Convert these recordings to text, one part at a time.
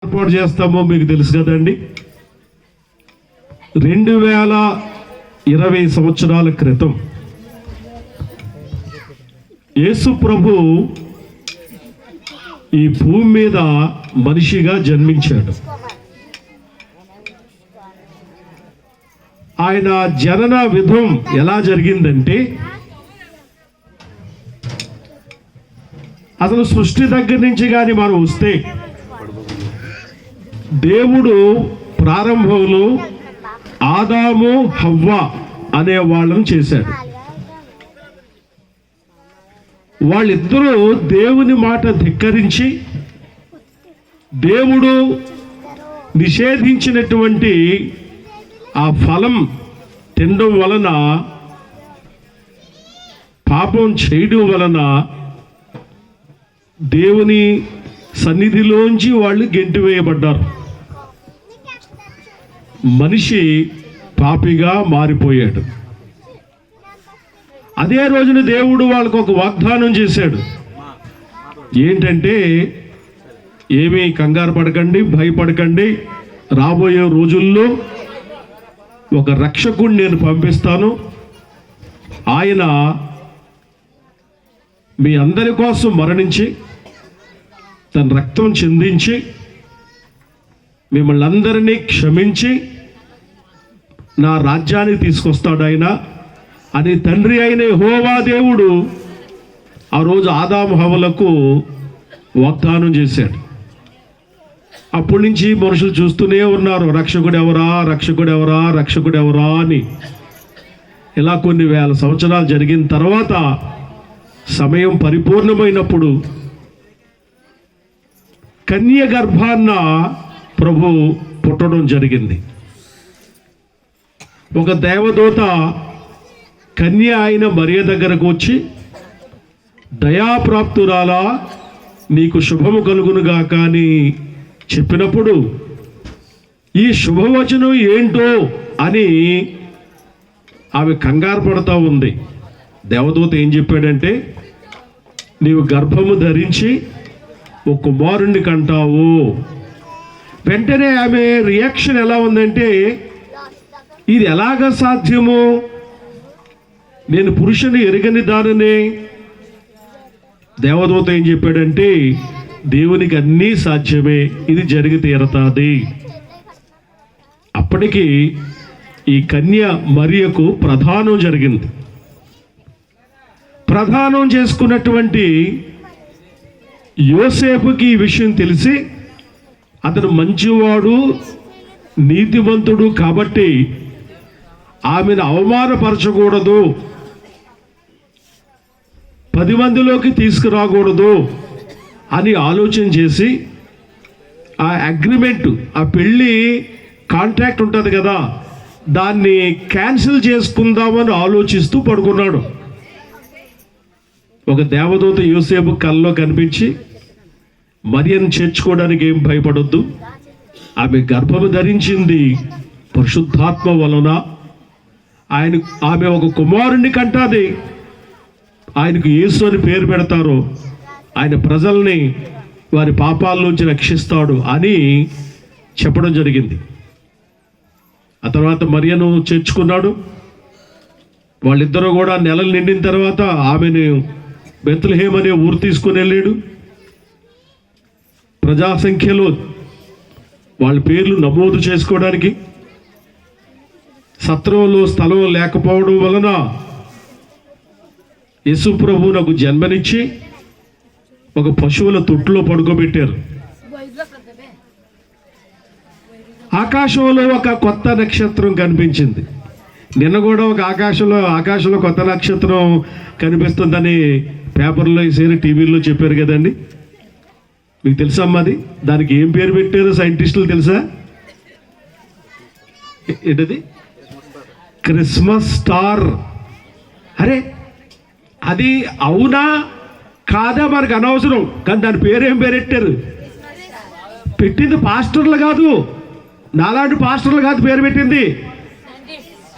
ఏర్పాటు చేస్తామో మీకు తెలుసు కదండి. 2020 సంవత్సరాల క్రితం యేసు ప్రభు ఈ భూమి మీద మనిషిగా జన్మించాడు. ఆయన జనన విధం ఎలా జరిగిందంటే, అసలు సృష్టి దగ్గర నుంచి కానీ మనం వస్తే దేవుడు ప్రారంభంలో ఆదాము హవ్వ అనే వాళ్ళని చేశాడు. వాళ్ళిద్దరూ దేవుని మాట ధిక్కరించి దేవుడు నిషేధించినటువంటి ఆ ఫలం తినడం వలన, పాపం చేయడం వలన దేవుని సన్నిధిలోంచి వాళ్ళు గెంటివేయబడ్డారు. మనిషి పాపిగా మారిపోయాడు. అదే రోజున దేవుడు వాళ్ళకు ఒక వాగ్దానం చేశాడు. ఏంటంటే, ఏమీ కంగారు పడకండి, భయపడకండి, రాబోయే రోజుల్లో ఒక రక్షకుడిని నేను పంపిస్తాను. ఆయన మీ అందరి కోసం మరణించి తన రక్తం చిందించి మిమ్మల్ని అందరినీ క్షమించి నా రాజ్యానికి తీసుకొస్తాడు ఆయన అని తండ్రి అయిన యెహోవా దేవుడు ఆ రోజు ఆదాము హవ్వలకు వాగ్దానం చేశాడు. అప్పటి నుంచి మనుషులు చూస్తూనే ఉన్నారు, రక్షకుడు ఎవరా, రక్షకుడు ఎవరా, రక్షకుడు ఎవరా అని. ఇలా కొన్ని వేల సంవత్సరాలు జరిగిన తర్వాత సమయం పరిపూర్ణమైనప్పుడు కన్య గర్భాన్న ప్రభు పుట్టడం జరిగింది. ఒక దేవదూత కన్య అయిన మరియ దగ్గరకు వచ్చి, దయాప్రాప్తురాలా, నీకు శుభము కలుగునుగా కానీ చెప్పినప్పుడు ఈ శుభవచనం ఏంటో అని ఆమె కంగారు పడుతూ ఉంది. దేవదూత ఏం చెప్పాడంటే, నీవు గర్భము ధరించి ఒక కుమారుణ్ణి కంటావు. వెంటనే ఆమె రియాక్షన్ ఎలా ఉందంటే, ఇది ఎలాగ సాధ్యము, నేను పురుషుని ఎరగని దానినే. దేవదూత ఏం చెప్పాడంటే, దేవునికి అన్నీ సాధ్యమే, ఇది జరిగి తీరతాది. అప్పటికి ఈ కన్య మరియకు ప్రధానం జరిగింది. ప్రధానం చేసుకున్నటువంటి యోసేపుకి ఈ విషయం తెలిసి, అతడు మంచివాడు, నీతివంతుడు కాబట్టి ఆమెను అవమానపరచకూడదు, 10 మందిలోకి తీసుకురాకూడదు అని ఆలోచన చేసి, ఆ అగ్రిమెంట్, ఆ పెళ్ళి కాంట్రాక్ట్ ఉంటుంది కదా, దాన్ని క్యాన్సిల్ చేసుకుందామని ఆలోచిస్తూ పడుకున్నాడు. ఒక దేవదూత యోసేపు కల్లో కనిపించి, మరియను చేర్చుకోవడానికి ఏం భయపడొద్దు, ఆమె గర్భము ధరించింది పరిశుద్ధాత్మ వలన, ఆమె ఒక కుమారుణ్ణి కంటాది, ఆయనకు యేసు అని పేరు పెడతారు, ఆయన ప్రజల్ని వారి పాపాల్లోంచి రక్షిస్తాడు అని చెప్పడం జరిగింది. ఆ తర్వాత మరియను చేర్చుకున్నాడు. వాళ్ళిద్దరూ కూడా నెలలు నిండిన తర్వాత ఆమెను బెత్లెహేమ్ అనే ఊరు తీసుకుని వెళ్ళాడు. ప్రజాసంఖ్యలో వాళ్ళ పేర్లు నమోదు చేసుకోవడానికి సత్రంలో స్థలం లేకపోవడం వలన యేసు ప్రభువునకు జన్మనిచ్చి ఒక పశువుల తొట్టులో పడుకోబెట్టారు. ఆకాశంలో ఒక కొత్త నక్షత్రం కనిపించింది. నిన్న కూడా ఒక ఆకాశంలో కొత్త నక్షత్రం కనిపిస్తుందని పేపర్లో వేసారు, టీవీలో చెప్పారు కదండి. మీకు తెలుసా అమ్మది? దానికి ఏం పేరు పెట్టారు సైంటిస్టులు తెలుసా? ఏంటది? Christmas star. అరే, అది అవునా కాదా మనకు అనవసరం, కానీ దాని పేరేం పేరెట్టారు? పెట్టింది పాస్టర్లు కాదు, నాలాంటి పాస్టర్లు కాదు పేరు పెట్టింది,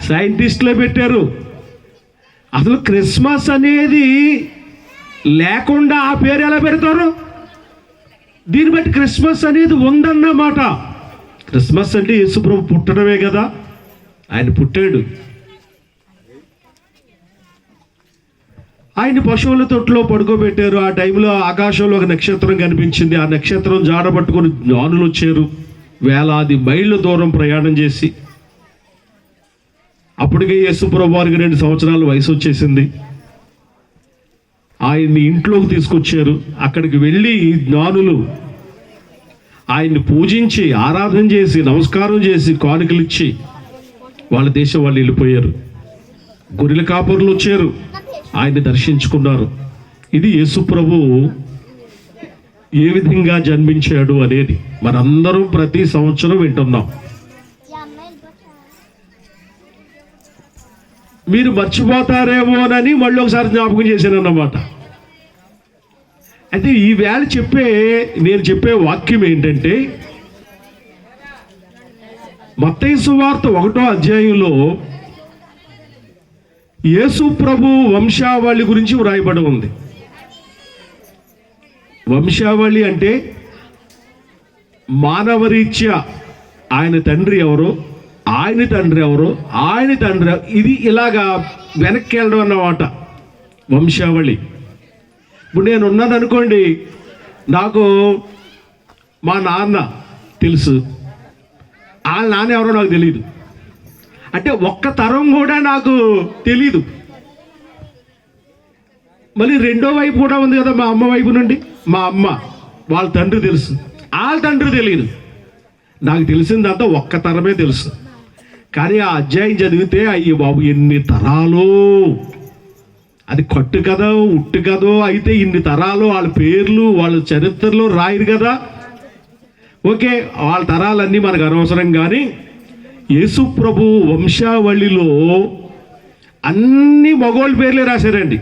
సైంటిస్టులే పెట్టారు. అసలు క్రిస్మస్ అనేది లేకుండా ఆ పేరు ఎలా పెడతారు? దీన్ని బట్టి క్రిస్మస్ అనేది ఉందన్నమాట. క్రిస్మస్ అంటే యేసుప్రభు పుట్టడమే కదా, ఆయన పుట్టాడు. ఆయన పశువుల తొట్టులో పడుకోబెట్టారు. ఆ టైంలో ఆకాశంలో ఒక నక్షత్రం కనిపించింది. ఆ నక్షత్రం జాడ పట్టుకొని జ్ఞానులు వచ్చారు, వేలాది మైళ్ళ దూరం ప్రయాణం చేసి. అప్పటికే యేసుప్రభు వారికి 2 సంవత్సరాల వయసు వచ్చేసింది. ఆయన్ని ఇంట్లోకి తీసుకొచ్చారు. అక్కడికి వెళ్ళి జ్ఞానులు ఆయన్ని పూజించి, ఆరాధన చేసి, నమస్కారం చేసి, కానుకలు ఇచ్చి వాళ్ళ దేశం వాళ్ళు వెళ్ళిపోయారు. గొర్రెల కాపరులు వచ్చారు, ఆయన్ని దర్శించుకున్నారు. ఇది యేసుప్రభు ఏ విధంగా జన్మించాడు అనేది మనందరం ప్రతి సంవత్సరం వింటున్నాం. మీరు మర్చిపోతారేమోనని మళ్ళీ ఒకసారి జ్ఞాపకం చేశానన్నమాట. అయితే ఈ వేళ నేను చెప్పే వాక్యం ఏంటంటే, మత్తయి సువార్త 1వ అధ్యాయంలో యేసు ప్రభు వంశావళి గురించి వ్రాయబడి ఉంది. వంశావళి అంటే మానవరీత్యా ఆయన తండ్రి ఎవరో, ఆయన తండ్రి ఎవరో, ఆయన తండ్రి, ఇది ఇలాగా వెనక్కి వెళ్ళడం అన్నమాట వంశావళి. ఇప్పుడు నేను ఉన్నాను అనుకోండి, నాకు మా నాన్న తెలుసు, వాళ్ళ నాన్న ఎవరో నాకు తెలియదు. అంటే ఒక్క తరం కూడా నాకు తెలీదు. మళ్ళీ రెండో వైపు కూడా ఉంది కదా, మా అమ్మ వైపు నుండి. మా అమ్మ వాళ్ళ తండ్రి తెలుసు, వాళ్ళ తండ్రి తెలియదు. నాకు తెలిసిందంతా ఒక్క తరమే తెలుసు. కానీ ఆ అధ్యాయం చదివితే అయ్యి బాబు ఎన్ని తరాలు, అది కట్టు కదో ఉట్టు కదో అయితే ఇన్ని తరాలు, వాళ్ళ పేర్లు వాళ్ళ చరిత్రలో రాయరు కదా. ఓకే, వాళ్ళ తరాలన్నీ మనకు అనవసరం. కానీ యేసు ప్రభు వంశావళిలో అన్ని మగోళ్ళ పేర్లే రాశారండి.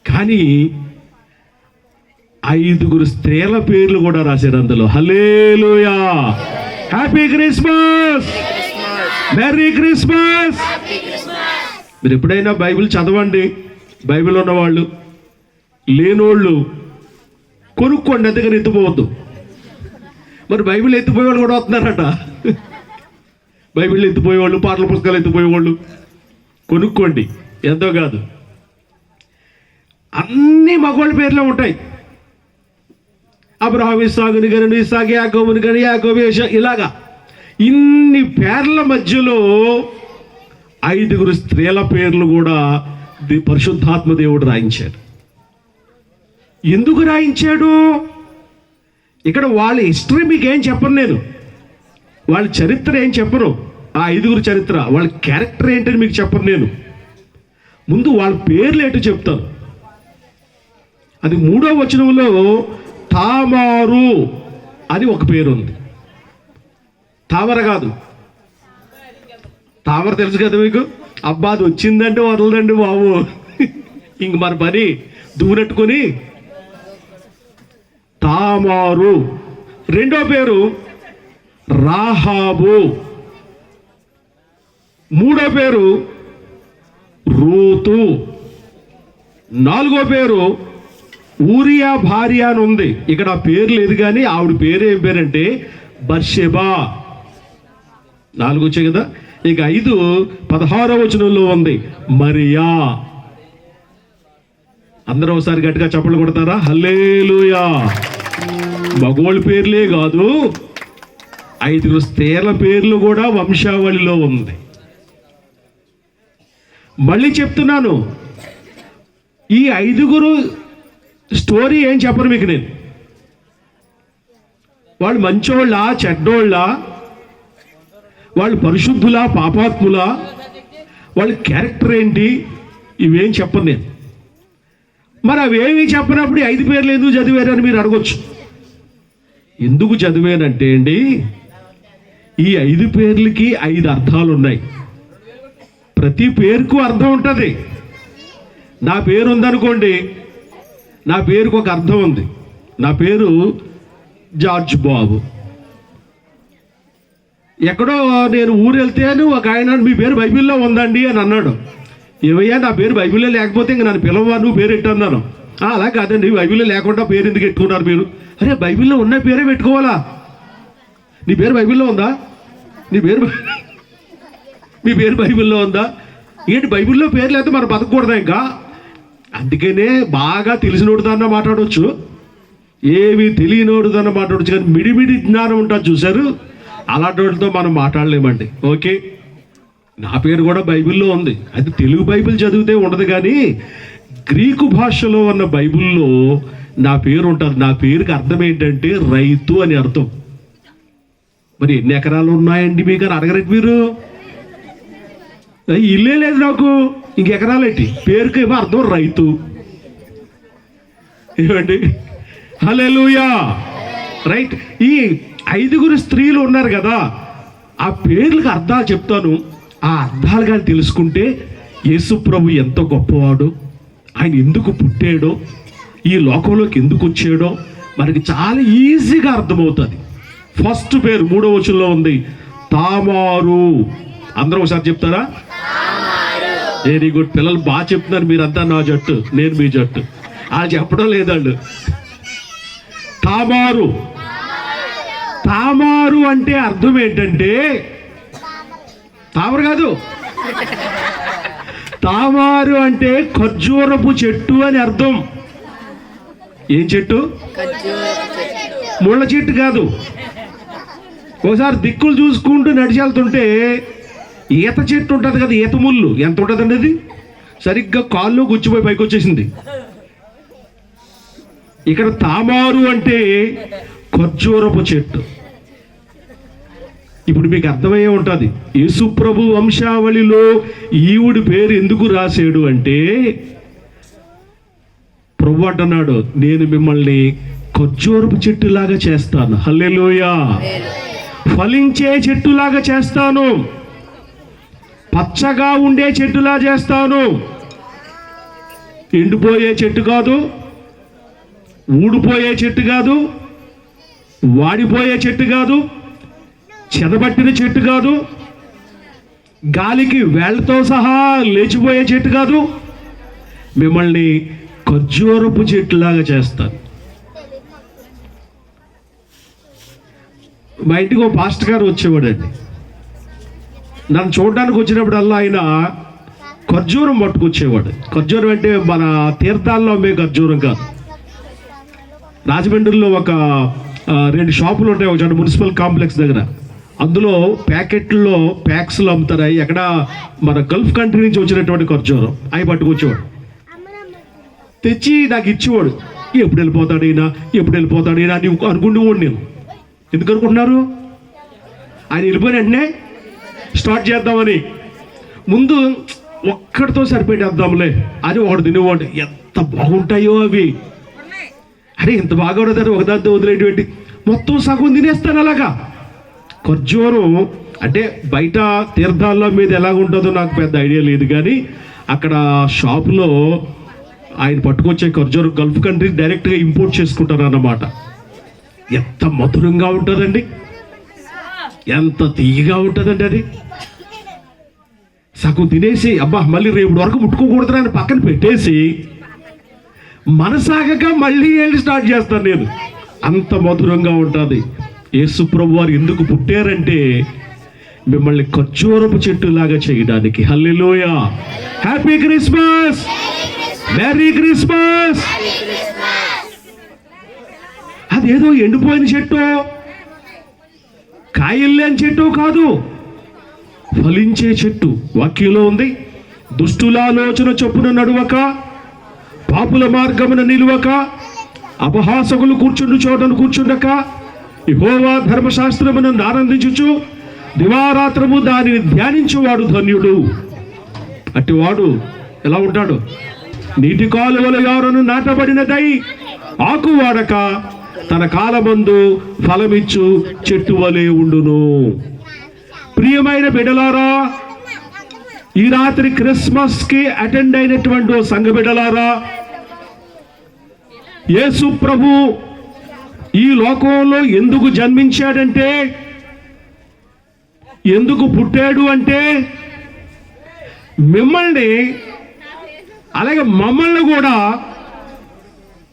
కానీ 5 స్త్రీల పేర్లు కూడా రాశారు అందులో. హల్లెలూయా, హ్యాపీ క్రిస్మస్, మెర్రీ క్రిస్మస్. మీరు ఎప్పుడైనా బైబిల్ చదవండి. బైబిల్ ఉన్నవాళ్ళు, లేనోళ్ళు కొనుక్కోండి, ఎందుకని ఎత్తుపోవద్దు. మరి బైబిల్ ఎత్తిపోయేవాళ్ళు కూడా వస్తున్నారట. బైబిల్ ఎత్తిపోయేవాళ్ళు, పాటల పుస్తకాలు ఎత్తిపోయేవాళ్ళు కొనుక్కోండి, ఎంతో కాదు. అన్ని మగవాళ్ళ పేర్లే ఉంటాయి. అబ్రహాము ఇస్సాకుని కానీ, ఇస్సాకు యాకోబుని కానీ, యాకోబు యోసేపు, ఇలాగా ఇన్ని పేర్ల మధ్యలో 5 స్త్రీల పేర్లు కూడా పరిశుద్ధాత్మ దేవుడు రాయించాడు. ఎందుకు రాయించాడు? ఇక్కడ వాళ్ళ హిస్టరీ మీకు ఏం చెప్పను నేను, వాళ్ళ చరిత్ర ఏం చెప్పను. ఆ 5 చరిత్ర, వాళ్ళ క్యారెక్టర్ ఏంటని మీకు చెప్పను నేను. ముందు వాళ్ళ పేర్లు ఏంటో చెప్తాను. అది 3వ వచనంలో తామారు అని ఒక పేరు ఉంది. తామర కాదు, తామర తెలుసు కదా మీకు. అబ్బా అది వచ్చిందంటే వదలదండి బాబు, ఇంక మన పని దూనట్టుకొని. తామారు. 2వ పేరు రాహాబు. 3వ పేరు రూతు. 4వ పేరు ఊరియా భార్య అని ఉంది. ఇక్కడ ఆ పేరు లేదు, కానీ ఆవిడ పేరు ఏం పేరంటే బర్షెబా. 4 వచ్చాయి కదా. ఇక 5 16వ వచనంలో ఉంది మరియా. అందరూ ఒకసారి గట్టిగా చప్పట్లు కొడతారా? హల్లెలూయా. మగోళ్ళ పేర్లే కాదు, 5 స్త్రీల పేర్లు కూడా వంశావళిలో ఉంది. మళ్ళీ చెప్తున్నాను, ఈ 5 స్టోరీ ఏం చెప్పరు మీకు నేను. వాళ్ళు మంచోళ్ళ, చెడ్డోళ్ళ, వాళ్ళు పరిశుద్ధులా, పాపాత్ములా, వాళ్ళ క్యారెక్టర్ ఏంటి, ఇవేం చెప్పను నేను. మరి అవేమీ చెప్పినప్పుడు 5 పేర్లు ఎందుకు చదివారని మీరు అడగొచ్చు. ఎందుకు చదివానంటే అండి, ఈ 5 పేర్లకి 5 అర్థాలు ఉన్నాయి. ప్రతి పేరుకు అర్థం ఉంటుంది. నా పేరు ఉందనుకోండి, నా పేరుకు ఒక అర్థం ఉంది. నా పేరు జార్జ్ బాబు. ఎక్కడో నేను ఊరు వెళ్తేను ఒక ఆయన మీ పేరు బైబిల్లో ఉందండి అని అన్నాడు. ఏవయ్యా నా పేరు బైబిల్లో లేకపోతే ఇంక నన్ను పిలవా, నువ్వు పేరు ఎట్టన్నాను. అలా కాదండి, బైబిల్లో లేకుండా పేరు ఎందుకు పెట్టుకున్నారు మీరు? అరే బైబిల్లో ఉన్న పేరే పెట్టుకోవాలా? నీ పేరు బైబిల్లో ఉందా? మీ పేరు బైబిల్లో ఉందా? ఏంటి బైబిల్లో పేరు లేకపోతే మనం బతకూడదా ఇంకా? అందుకనే బాగా తెలిసినోడుదన్నా మాట్లాడవచ్చు, ఏవి తెలియనోడుదన్నా మాట్లాడవచ్చు, కానీ మిడిమిడి జ్ఞానం ఉంటుంది చూశారు, అలాంటి వాటితో మనం మాట్లాడలేమండి. ఓకే, నా పేరు కూడా బైబిల్లో ఉంది. అది తెలుగు బైబిల్ చదివితే ఉండదు, కానీ గ్రీకు భాషలో ఉన్న బైబిల్లో నా పేరు ఉంటుంది. నా పేరుకి అర్థం ఏంటంటే రైతు అని అర్థం. మరి ఎన్ని ఎకరాలు ఉన్నాయండి మీకు అని అడగరండి మీరు? ఇల్లే లేదు నాకు, ఇంకెకరాలు ఏంటి? పేరుకి ఏమో అర్థం రైతు. ఏమండి? హల్లెలూయా. రైట్. ఈ 5 స్త్రీలు ఉన్నారు కదా, ఆ పేర్లకు అర్థాలు చెప్తాను. ఆ అర్థాలు కానీ తెలుసుకుంటే యేసు ప్రభు ఎంత గొప్పవాడు, ఆయన ఎందుకు పుట్టాడో, ఈ లోకంలోకి ఎందుకు వచ్చాడో మనకి చాలా ఈజీగా అర్థమవుతుంది. ఫస్ట్ పేరు 3వ వచనంలో ఉంది, తామారు. అందరూ ఒకసారి చెప్తారా? Very good. పిల్లలు బాగా చెప్తున్నారు. మీరంతా నా జట్టు, నేను మీ జట్టు. వాళ్ళు చెప్పడం లేదండి. తామారు. తామారు అంటే అర్థం ఏంటంటే, తామరు కాదు, తామారు అంటే ఖర్జూరపు చెట్టు అని అర్థం. ఏం చెట్టు? ముళ్ళ చెట్టు కాదు. ఒకసారి దిక్కులు చూసుకుంటూ నడిచి వెళ్తుంటే ఈత చెట్టు ఉంటుంది కదా, ఈత ముళ్ళు ఎంత ఉంటుందండి, అది సరిగ్గా కాళ్ళు గుచ్చిపోయి పైకి వచ్చేసింది. ఇక్కడ తామారు అంటే ఖర్జూరపు చెట్టు. ఇప్పుడు మీకు అర్థమయ్యే ఉంటుంది, యేసు ప్రభు వంశావళిలో ఈవుడి పేరు ఎందుకు రాశాడు అంటే, ప్రభు అంటున్నాడు, నేను మిమ్మల్ని ఖర్జూరపు చెట్టులాగా చేస్తాను. హల్లెలూయా. ఫలించే చెట్టులాగా చేస్తాను, పచ్చగా ఉండే చెట్టులా చేస్తాను. ఎండిపోయే చెట్టు కాదు, ఊడిపోయే చెట్టు కాదు, వాడిపోయే చెట్టు కాదు, చెదబట్టిన చెట్టు కాదు, గాలికి వేళ్లతో సహా లేచిపోయే చెట్టు కాదు. మిమ్మల్ని ఖర్జూరపు చెట్టులాగా చేస్తాను. మా ఇంటికి ఒక పాస్టర్ గారు వచ్చేవాడండి. నన్ను చూడడానికి వచ్చినప్పుడల్లా ఆయన ఖర్జూరం పట్టుకొచ్చేవాడు. ఖర్జూరం అంటే మన తీర్థాల్లో అమ్మే ఖర్జూరం కాదు. రాజమండ్రిలో ఒక 2 షాపులు ఉంటాయి, ఒక మున్సిపల్ కాంప్లెక్స్ దగ్గర. అందులో ప్యాకెట్లో ప్యాక్స్లో అమ్ముతారు. అవి ఎక్కడ మన గల్ఫ్ కంట్రీ నుంచి వచ్చినటువంటి ఖర్జూరం అవి పట్టుకొచ్చేవాడు. తెచ్చి నాకు ఇచ్చేవాడు. ఎప్పుడు వెళ్ళిపోతాడు ఈయన, ఎప్పుడు వెళ్ళిపోతాడు ఈయన అని అనుకుంటూ నేను. ఎందుకు అనుకుంటున్నారు? ఆయన వెళ్ళిపోయిన వెంటనే స్టార్ట్ చేద్దామని. ముందు ఒక్కడితో సరిపెట్టేద్దాంలే అని ఒకటి తినేవాడు. ఎంత బాగుంటాయో అవి. అరే ఎంత బాగా ఉండదు, ఒకదాంతో వదిలేటువంటి మొత్తం సగం తినేస్తాను. అలాగా ఖర్జూరం అంటే బయట తీర్థాల్లో మీద ఎలాగ ఉంటుందో నాకు పెద్ద ఐడియా లేదు, కానీ అక్కడ షాపులో ఆయన పట్టుకొచ్చే ఖర్జూరం గల్ఫ్ కంట్రీ డైరెక్ట్గా ఇంపోర్ట్ చేసుకుంటారు అన్నమాట. ఎంత మధురంగా ఉంటుందండి, ఎంత తీయగా ఉంటుందండి. అది సగం తినేసి అబ్బా మళ్ళీ రేపు వరకు ముట్టుకోకూడదు అని పక్కన పెట్టేసి మనసాగక మళ్ళీ వెళ్ళి స్టార్ట్ చేస్తాను నేను. అంత మధురంగా ఉంటుంది. యేసు ప్రభు వారు ఎందుకు పుట్టారంటే మిమ్మల్ని ఖర్జూరపు చెట్టులాగా చేయడానికి. Hallelujah. Happy Christmas, merry Christmas. అదేదో ఎండిపోయిన చెట్టు, కాయలు లేని చెట్టు కాదు, ఫలించే చెట్టు. వాక్యంలో ఉంది, దుష్టుల ఆలోచన చొప్పున నడువక, పాపుల మార్గమున నిలువక, అపహాసకులు కూర్చుండు చోటను కూర్చుండక, యెహోవా ధర్మశాస్త్రమును ఆనందించుచు దివారాత్రము దానిని ధ్యానించువాడు ధన్యుడు. అట్టివాడు ఎలా ఉంటాడు? నీటి కాలువల యారను నాటబడినదై ఆకు వాడక తన కాలమందు ఫలమిచ్చు చెట్టు వలె ఉండును. ప్రియమైన బిడ్డలారా, ఈ రాత్రి క్రిస్మస్ కి అటెండ్ అయినటువంటి సంఘ బిడ్డలారా, యేసు ప్రభు ఈ లోకంలో ఎందుకు జన్మించాడంటే, ఎందుకు పుట్టాడు అంటే, మిమ్మల్ని అలాగే మమ్మల్ని కూడా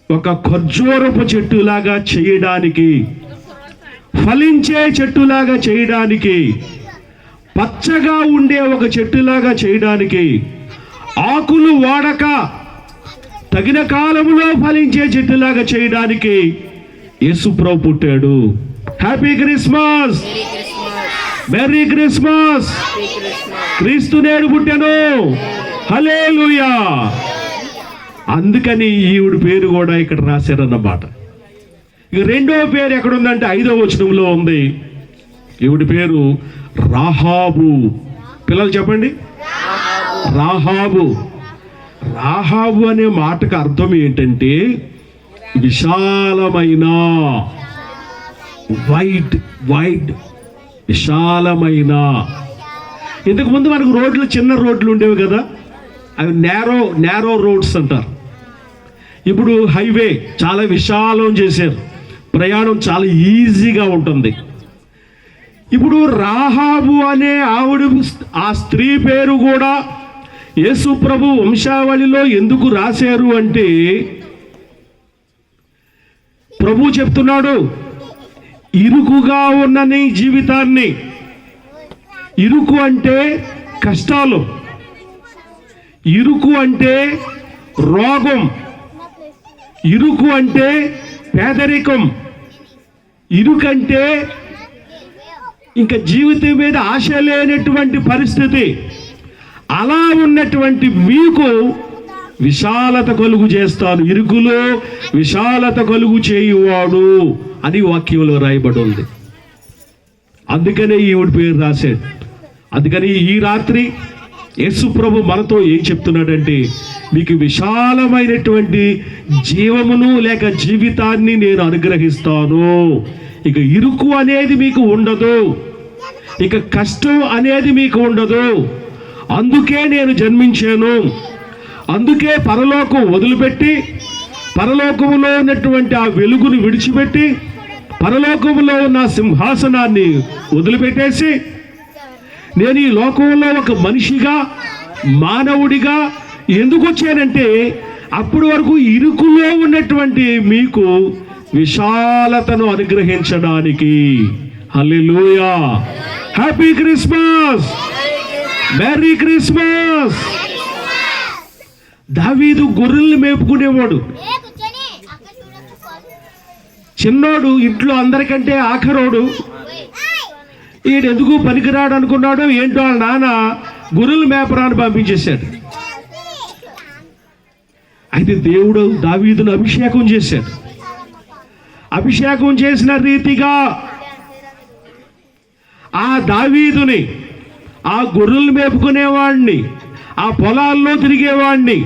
ఒక ఖర్జూరపు చెట్టులాగా చేయడానికి, ఫలించే చెట్టులాగా చేయడానికి, పచ్చగా ఉండే ఒక చెట్టులాగా చేయడానికి, ఆకులు వాడక తగిన కాలంలో ఫలించే చెట్టులాగా చేయడానికి యేసుప్రభు పుట్టాడు. Happy Christmas, merry Christmas. క్రీస్తు నేడు పుట్టాను. హల్లెలూయా. అందుకని ఈవిడ పేరు కూడా ఇక్కడ రాశారన్నమాట. ఇక రెండో పేరు ఎక్కడుందంటే 5వ వచనంలో ఉంది. ఈవిడ పేరు రాహాబు. పిల్లలు చెప్పండి, రాహాబు. రాహాబు అనే మాటకు అర్థం ఏంటంటే విశాలమైన, వైడ్ వైడ్, విశాలమైన. ఇంతకుముందు మనకు రోడ్లు చిన్న రోడ్లు ఉండేవి కదా, అవి నేరో రోడ్స్ అంటారు. ఇప్పుడు హైవే చాలా విశాలం చేశారు, ప్రయాణం చాలా ఈజీగా ఉంటుంది. ఇప్పుడు రాహాబు అనే ఆవిడ, ఆ స్త్రీ పేరు కూడా యేసు ప్రభు వంశావళిలో ఎందుకు రాశారు అంటే, ప్రభు చెప్తున్నాడు, ఇరుకుగా ఉన్న నీ జీవితాన్ని, ఇరుకు అంటే కష్టాలు, ఇరుకు అంటే రోగం, ఇరుకు అంటే పేదరికం, ఇరుకంటే ఇంకా జీవితం మీద ఆశ లేనటువంటి పరిస్థితి. అలా ఉన్నటువంటి మీకు విశాలత కలుగు చేస్తాను, ఇరుకులో విశాలత కలుగు చేయువాడు అని వాక్యంలో రాయబడి ఉంది. అందుకనే ఈవిడ పేరు రాశాడు. అందుకని ఈ రాత్రి యేసు ప్రభు మనతో ఏం చెప్తున్నాడంటే, మీకు విశాలమైనటువంటి జీవమును లేక జీవితాన్ని నేను అనుగ్రహిస్తాను. ఇక ఇరుకు అనేది మీకు ఉండదు, ఇక కష్టం అనేది మీకు ఉండదు. అందుకే నేను జన్మించాను. అందుకే పరలోకం వదిలిపెట్టి, పరలోకములో ఉన్నటువంటి ఆ వెలుగును విడిచిపెట్టి, పరలోకములో ఉన్న సింహాసనాన్ని వదిలిపెట్టేసి, నేను ఈ లోకంలో ఒక మనిషిగా, మానవుడిగా ఎందుకు వచ్చానంటే, అప్పటి వరకు ఇరుకులో ఉన్నటువంటి మీకు విశాలతను అనుగ్రహించడానికి. Hallelujah. Happy Christmas, merry Christmas. దావీదు గొర్రెల్ని మేపుకునేవాడు. చిన్నోడు, ఇంట్లో అందరికంటే ఆఖరోడు. ఈడెందుకు పనికిరాడు అనుకున్నాడు ఏంటో, వాళ్ళ నాన్న గొర్రెలు మేపరాన్ని పంపించేశాడు. అయితే దేవుడు దావీదును అభిషేకం చేశాడు. అభిషేకం చేసిన రీతిగా ఆ దావీదుని, ఆ గొర్రెలు మేపుకునేవాడిని, ఆ పొలాల్లో తిరిగేవాడిని,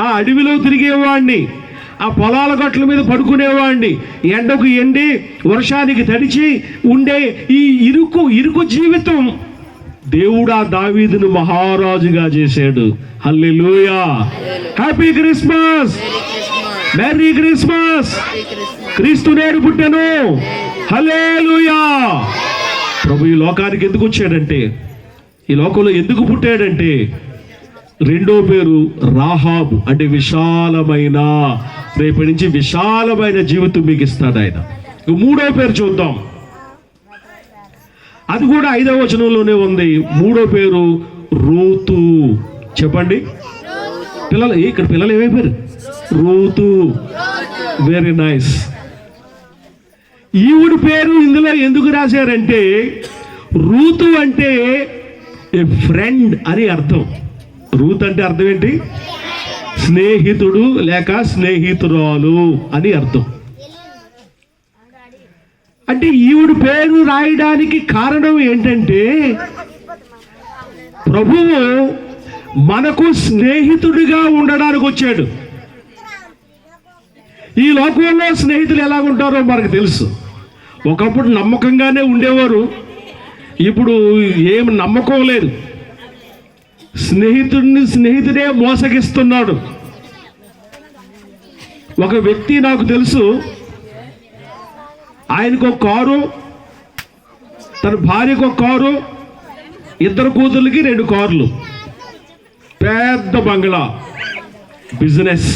ఆ అడవిలో తిరిగేవాడిని, ఆ పొలాల గట్ల మీద పడుకునేవాడిని, ఎండకు ఎండి వర్షానికి తడిచి ఉండే ఈ ఇరుకు జీవితం దేవుడు ఆ దావీదును మహారాజుగా చేశాడు. Hallelujah. Happy Christmas, merry Christmas. క్రీస్తు నేడు పుట్టెను. హల్లెలూయా. ప్రభు ఈ లోకానికి ఎందుకు వచ్చాడంటే, ఈ లోకంలో ఎందుకు పుట్టాడంటే, రెండో పేరు రాహాబు అంటే విశాలమైన. రేపటి నుంచి విశాలమైన జీవితం మీకు ఇస్తాడు ఆయన. మూడో పేరు చూద్దాం. అది కూడా 5వ వచనంలోనే ఉంది. మూడో పేరు రూతు. చెప్పండి పిల్లలు, ఇక్కడ పిల్లలు ఏమైపోయారు? రూతు. Very nice. ఈవిడ పేరు ఇందులో ఎందుకు రాశారంటే, రూతు అంటే ఏ ఫ్రెండ్ అని అర్థం. రూత్ అంటే అర్థం ఏంటి? స్నేహితుడు లేక స్నేహితురాలు అని అర్థం. అంటే ఈవిడ పేరు రాయడానికి కారణం ఏంటంటే, ప్రభువు మనకు స్నేహితుడిగా ఉండడానికి వచ్చాడు. ఈ లోకంలో స్నేహితులు ఎలా ఉంటారో మనకు తెలుసు. ఒకప్పుడు నమ్మకంగానే ఉండేవారు, ఇప్పుడు ఏం నమ్మకం లేదు. స్నేహితుడే మోసగిస్తున్నాడు. ఒక వ్యక్తి నాకు తెలుసు, ఆయనకు ఒక కారు, తన భార్యకు ఒక కారు, ఇద్దరు కూతుర్లకి 2 కార్లు, పెద్ద బంగ్లా, బిజినెస్.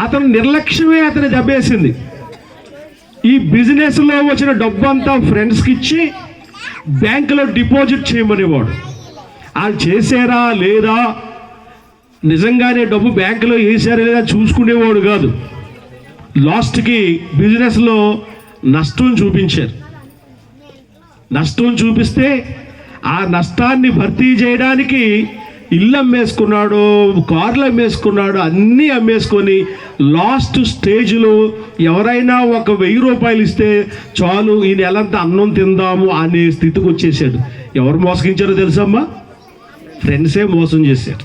అతను నిర్లక్ష్యమే అతని దెబ్బేసింది. ఈ బిజినెస్లో వచ్చిన డబ్బు అంతా ఫ్రెండ్స్కి ఇచ్చి బ్యాంకులో డిపాజిట్ చేయమనేవాడు. వాళ్ళు చేశారా లేదా, నిజంగానే డబ్బు బ్యాంకులో వేసారా లేదా చూసుకునేవాడు కాదు. లాస్ట్కి బిజినెస్లో నష్టం చూపించారు. నష్టం చూపిస్తే ఆ నష్టాన్ని భర్తీ చేయడానికి ఇల్లు అమ్మేసుకున్నాడు, కార్లు అమ్మేసుకున్నాడు, అన్నీ అమ్మేసుకొని లాస్ట్ స్టేజ్లో ఎవరైనా ఒక 1000 రూపాయలు ఇస్తే చాలు ఈ నెలంతా అన్నం తిందాము అనే స్థితికి వచ్చేసాడు. ఎవరు మోసగించారో తెలుసమ్మా? ఫ్రెండ్సే మోసం చేశారు.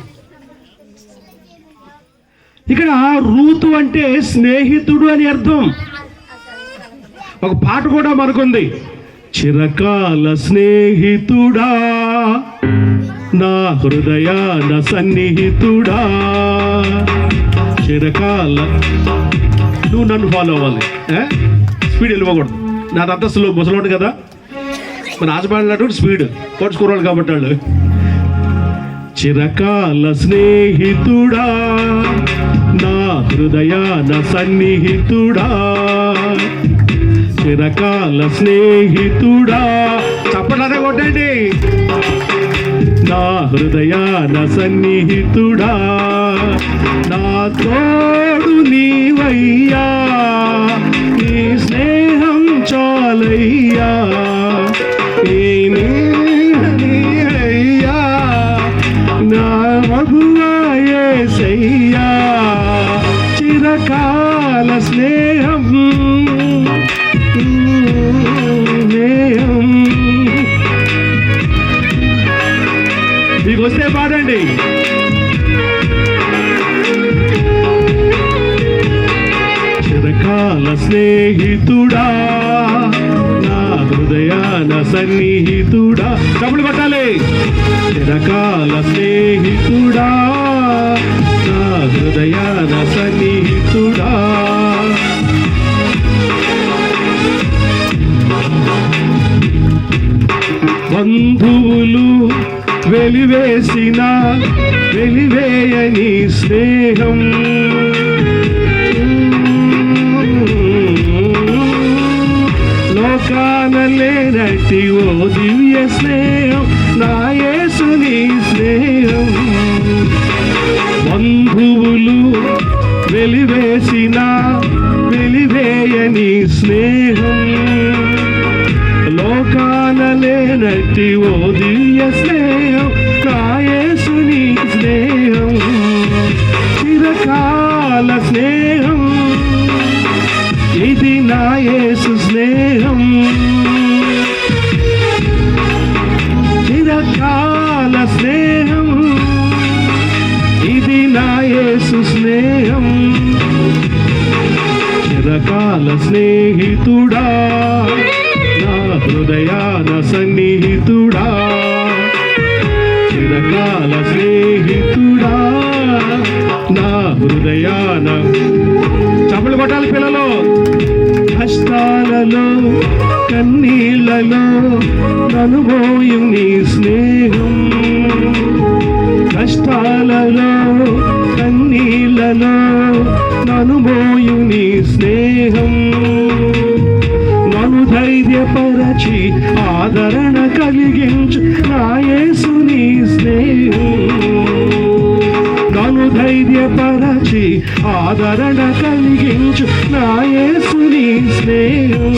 ఇక్కడ రూతు అంటే స్నేహితుడు అని అర్థం. ఒక పాట కూడా మనకుంది, చిరకాల స్నేహితుడా నా హృదయాన సన్నిహితుడా. చిరకాల నువ్వు నన్ను ఫాలో అవ్వాలి, స్పీడ్ వెళ్ళిపోకూడదు. నాదంతా స్లో, ముసలోడు కదా, మన ఆజమాడినట్టు స్పీడ్ కొట్టుకోవాలి కాబట్టి వాళ్ళు. చిరకాల స్నేహితుడా నా హృదయాన సన్నిహితుడా, చిరకాల స్నేహితుడా. చప్పట్లనే కొట్టండి. నా హృదయాన సన్నిహితుడా, నా తోడు నీవయ్యా, నీ స్నేహం చాలయ్యా, నీవయ్యా నా మగువా యేసయ్యా. చిరకాల స్నేహం మీకు వస్తే పాడండి. చిరకాల స్నేహితుడా నా హృదయాన సన్నిహితుడా. డబ్బులు కొట్టాలి. చిరకాల స్నేహితుడా నా హృదయాన సన్నిహితుడా. బంధువులు వెలివేసిన వెలివేయని స్నేహం, లోకాన లేనట్టి ఓ దివ్య స్నేహం నా యేసుని స్నేహం. బంధువులు వెలివేసిన వెలివేయని స్నేహం, లోకాన లేనట్టి ఓ దివ్య స్నేహం నా యేసుని స్నేహం. చిరకాల స్నేహం ఇది నా యేసు స్నేహం. చిరకాల స్నేహం ఇది నా యేసు స్నేహం. చిరకాల స్నేహితుడా నా హృదయాన సన్నిహితుడా, చిరకాల స్నేహితుడా నా హృదయాన. చప్పలు కొట్టాలి పిల్లలు. కష్టాలలో కన్నీళ్లలో ననుభోయం నీ స్నేహం, కష్టాలలో కన్నీళ్లలో ననుభోయం నీ స్నేహం. నన్ను ధైర్యపరచి ఆదరణ కలిగించు నా యేసుని స్నేహం. నన్ను ధైర్యపరచి ఆదరణ కలిగించు నా యేసుని స్నేహం.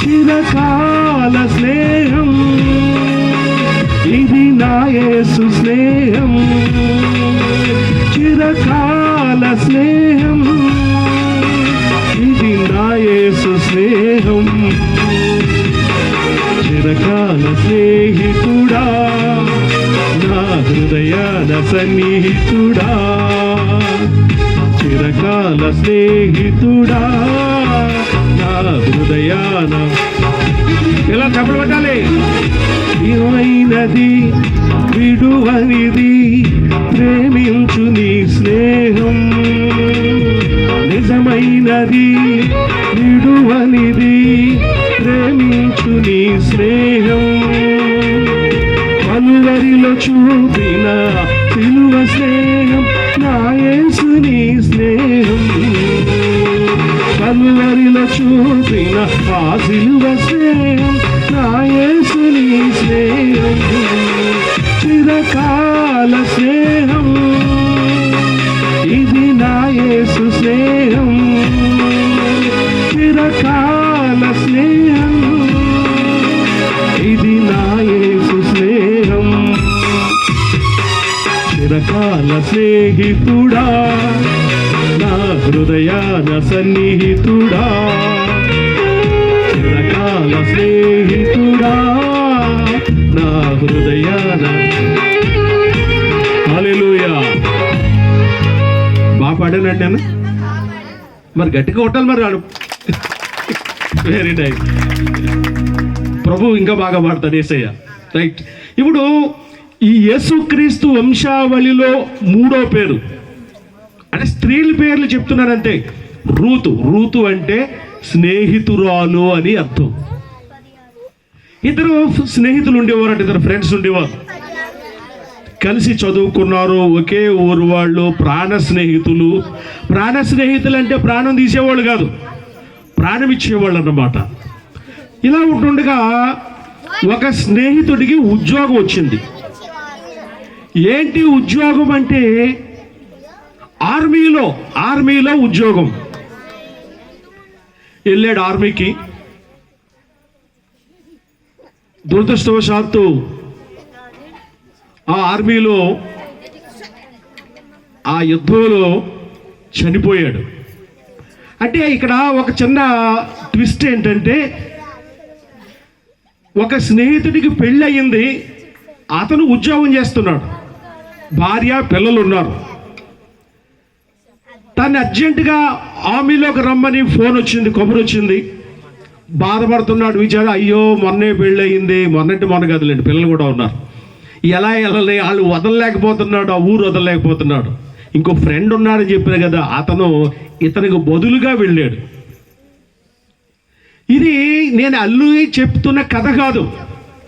చిరకాల స్నేహం ఇది నా యేసు స్నేహం. చిరకాల స్నేహం ఇది నా యేసు స్నేహం. చిరకాల స్నేహితుడా నా హృదయాన సన్నిహితుడా, చిరకాల స్నేహితుడా నా హృదయాన. ఇలా చప్పలు పెట్టాలి. విలువైనది విడువనిది ప్రేమించు నీ స్నేహం, నిజమైనది విడువనిది ప్రేమించు నీ స్నేహం. కలువరిలో చూపిన సిలువ స్నేహం నా యేసుని స్నేహం. సిలువ స్నేహం నా యేసుని స్నేహం చిరకాల స్నేహం ఇది నా యేసు స్నేహం చిరకాల స్నేహం ఇది నా యేసు స్నేహం చిరకాల స్నేహితుడా నా హృదయాన సన్నిహితుడా చిరకాల స్నేహితుడా నా హృదయాన. హల్లెలూయా. బాగా పాడానండి నేను, మరి గట్టిగా కొట్టాలి మరి వాడు. Very nice. ప్రభు ఇంకా బాగా పాడతాడు యేసయ్య. రైట్. ఇప్పుడు ఈ యేసుక్రీస్తు వంశావళిలో 3వ పేరు అంటే స్త్రీల పేర్లు చెప్తున్నానంటే రూతు. రూతు అంటే స్నేహితురాలు అని అర్థం. ఇద్దరు స్నేహితులు ఉండేవారు, ఇద్దరు ఫ్రెండ్స్ ఉండేవారు, కలిసి చదువుకున్నారు, ఒకే ఊరు వాళ్ళు, ప్రాణ స్నేహితులు. ప్రాణ స్నేహితులు అంటే ప్రాణం తీసేవాళ్ళు కాదు, ప్రాణం ఇచ్చేవాళ్ళు అన్నమాట. ఇలా ఉంటుండగా ఒక స్నేహితుడికి ఉద్యోగం వచ్చింది. ఏంటి ఉద్యోగం అంటే ఆర్మీలో ఉద్యోగం. వెళ్ళాడు ఆర్మీకి. దురదృష్టవశాత్తు ఆ ఆర్మీలో ఆ యుద్ధంలో చనిపోయాడు. అంటే ఇక్కడ ఒక చిన్న ట్విస్ట్ ఏంటంటే, ఒక స్నేహితుడికి పెళ్ళి అయ్యింది, అతను ఉద్యోగం చేస్తున్నాడు, భార్య పిల్లలు ఉన్నారు. తను అర్జెంటుగా ఆర్మీలోకి రమ్మని ఫోన్ వచ్చింది, కబురు వచ్చింది. బాధపడుతున్నాడు, విచార అయ్యో మొన్నే పెళ్ళి అయ్యింది, మొన్న కదలేండి, పిల్లలు కూడా ఉన్నారు, ఎలా వెళ్ళలే, వాళ్ళు వదలలేకపోతున్నాడు, ఆ ఊరు వదలలేకపోతున్నాడు. ఇంకో ఫ్రెండ్ ఉన్నాడని చెప్పిన కదా, అతను ఇతనికి బదులుగా వెళ్ళాడు. ఇది నేను అల్లు చెప్తున్న కథ కాదు,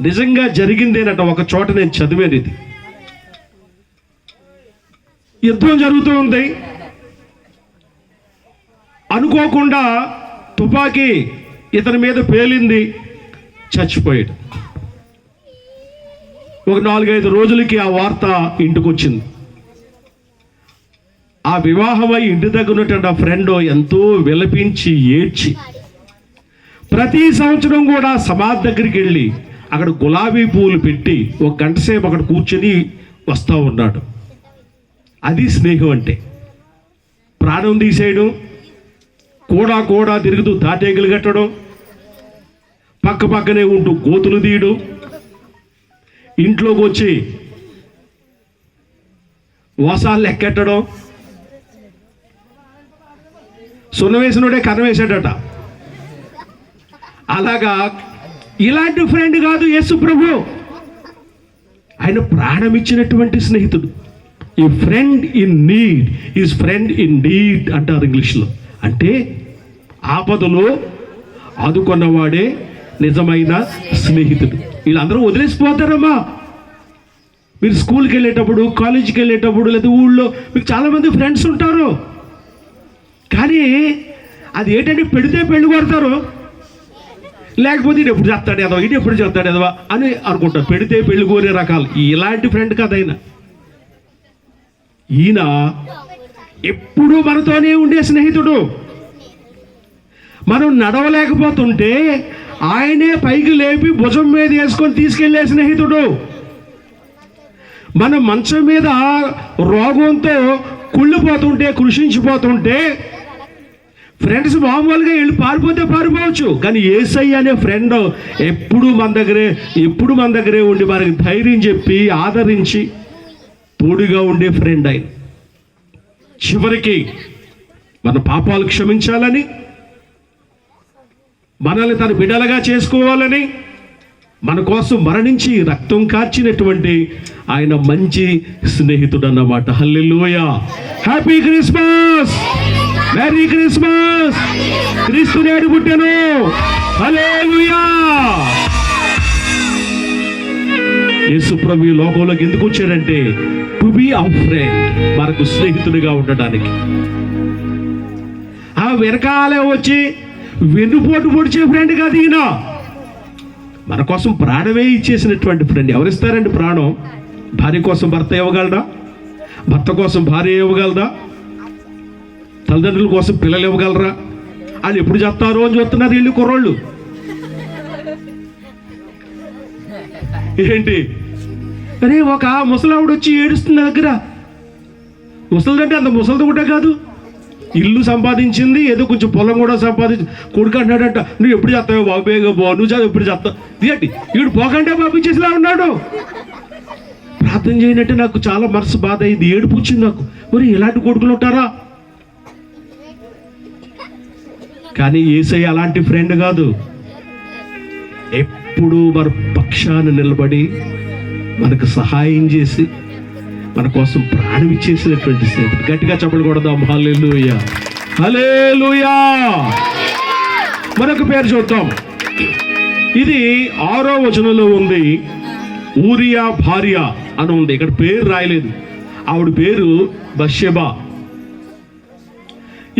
నిజంగా జరిగిందేనట. ఒక చోట నేను చదివాను ఇది. యుద్ధం జరుగుతూ ఉంది, అనుకోకుండా తుపాకీ ఇతని మీద పేలింది, చచ్చిపోయాడు. ఒక 4-5 రోజులకి ఆ వార్త ఇంటికి వచ్చింది. ఆ వివాహమై ఇంటి దగ్గర ఉన్నటువంటి ఆ ఫ్రెండ్ ఎంతో విలపించి ఏడ్చి ప్రతి సంవత్సరం కూడా సమాధి దగ్గరికి వెళ్ళి అక్కడ గులాబీ పువ్వులు పెట్టి 1 గంట సేపు అక్కడ కూర్చొని వస్తూ ఉన్నాడు. అది స్నేహం అంటే. ప్రాణం తీసేయడం, కూడా తిరుగుతూ తాటేగులు కట్టడం, పక్కనే ఉంటూ గోతులు తీయడం, ఇంట్లోకి వచ్చి వాసాలు ఎక్కెట్టడం. సున్నవేసినోడే కన్నం వేసాడట. అలాగా ఇలాంటి ఫ్రెండ్ కాదు యేసు ప్రభు. ఆయన ప్రాణం ఇచ్చినటువంటి స్నేహితుడు. ఈ friend in need is friend in deed అంటారు ఇంగ్లీష్లో. అంటే ఆపదలో ఆదుకున్నవాడే నిజమైన స్నేహితుడు. వీళ్ళందరూ వదిలేసిపోతారమ్మా. మీరు స్కూల్కి వెళ్ళేటప్పుడు, కాలేజీకి వెళ్ళేటప్పుడు, లేదా ఊళ్ళో మీకు చాలామంది ఫ్రెండ్స్ ఉంటారు. కానీ అది ఏంటంటే పెడితే పెళ్లి కొడతారు, లేకపోతే ఇది ఎప్పుడు చెప్తాడు ఎదవా, ఇది ఎప్పుడు చెప్తాడు ఎదవా అని అనుకుంటారు. పెడితే పెళ్లి కోరే రకాలు. ఇలాంటి ఫ్రెండ్ కదైనా. ఈయన ఎప్పుడూ మనతోనే ఉండే స్నేహితుడు. మనం నడవలేకపోతుంటే ఆయనే పైకి లేపి భుజం మీద వేసుకొని తీసుకెళ్లే స్నేహితుడు. మన మంచం మీద రోగంతో కుళ్ళిపోతుంటే, కృషించిపోతుంటే ఫ్రెండ్స్ మామూలుగా వెళ్ళి పారిపోవచ్చు, కానీ యేసయ్య అనే ఫ్రెండ్ ఎప్పుడు మన దగ్గరే ఉండి మనకి ధైర్యం చెప్పి ఆదరించి తోడుగా ఉండే ఫ్రెండ్ ఆయన. చివరికి మన పాపాలు క్షమించాలని, మనల్ని తన బిడ్డలుగా చేసుకోవాలని, మన కోసం మరణించి రక్తం కార్చినటువంటి ఆయన మంచి స్నేహితుడు అన్నమాట. Hallelujah. Happy Christmas, merry Christmas. క్రీస్తు నేడు పుట్టెను. హల్లెలూయా. యేసు ప్రభు ఈ లోకంలోకి ఎందుకు వచ్చాడంటే టు బి అవర్ ఫ్రెండ్, మనకు స్నేహితుడిగా ఉండడానికి. ఆ వెనకాలే వచ్చి వెన్నుపోటు పొడిచే ఫ్రెండ్ కాదు ఈయన. మన కోసం ప్రాణమే ఇచ్చేసినటువంటి ఫ్రెండ్. ఎవరిస్తారండి ప్రాణం? భార్య కోసం భర్త ఇవ్వగలరా? భర్త కోసం భార్య ఇవ్వగలరా? తల్లిదండ్రుల కోసం పిల్లలు ఇవ్వగలరా? వాళ్ళు ఎప్పుడు చేస్తారో అని చూస్తున్నారు వీళ్ళు కుర్రోళ్ళు. ఏంటి అరే, ఒక ముసలావిడ వచ్చి ఏడుస్తుంది దగ్గర. ముసలిదంటే అంత ముసలిది కూడా కాదు, ఇల్లు సంపాదించింది, ఏదో కొంచెం పొలం కూడా సంపాదించి. కొడుకు అంటాడంట, నువ్వు ఎప్పుడు చేస్తావు బాబు, బేగా బో, నువ్వు చదువు ఎప్పుడు చేస్తావు. ఇదేంటి వీడు పోకంటే పంపించేసిలా ఉన్నాడు. ప్రార్థన చేయనంటే నాకు చాలా మనసు బాధ అయింది, ఏడుపు వచ్చింది నాకు. మరి ఇలాంటి కొడుకులు ఉంటారా? కానీ యేసయ్య అలాంటి ఫ్రెండ్ కాదు. ఎప్పుడు మన పక్షాన నిలబడి మనకు సహాయం చేసి మన కోసం ప్రాణం ఇచ్చేసినటువంటి స్నేహితుడు. గట్టిగా చప్పట్లు కొడదాం. హల్లెలూయా, హల్లెలూయా. మరొక పేరు చూద్దాం. ఇది 6వ వచనంలో ఉంది. ఊరియా భార్య అని ఉంది, ఇక్కడ పేరు రాయలేదు. ఆవిడ పేరు బత్షెబా.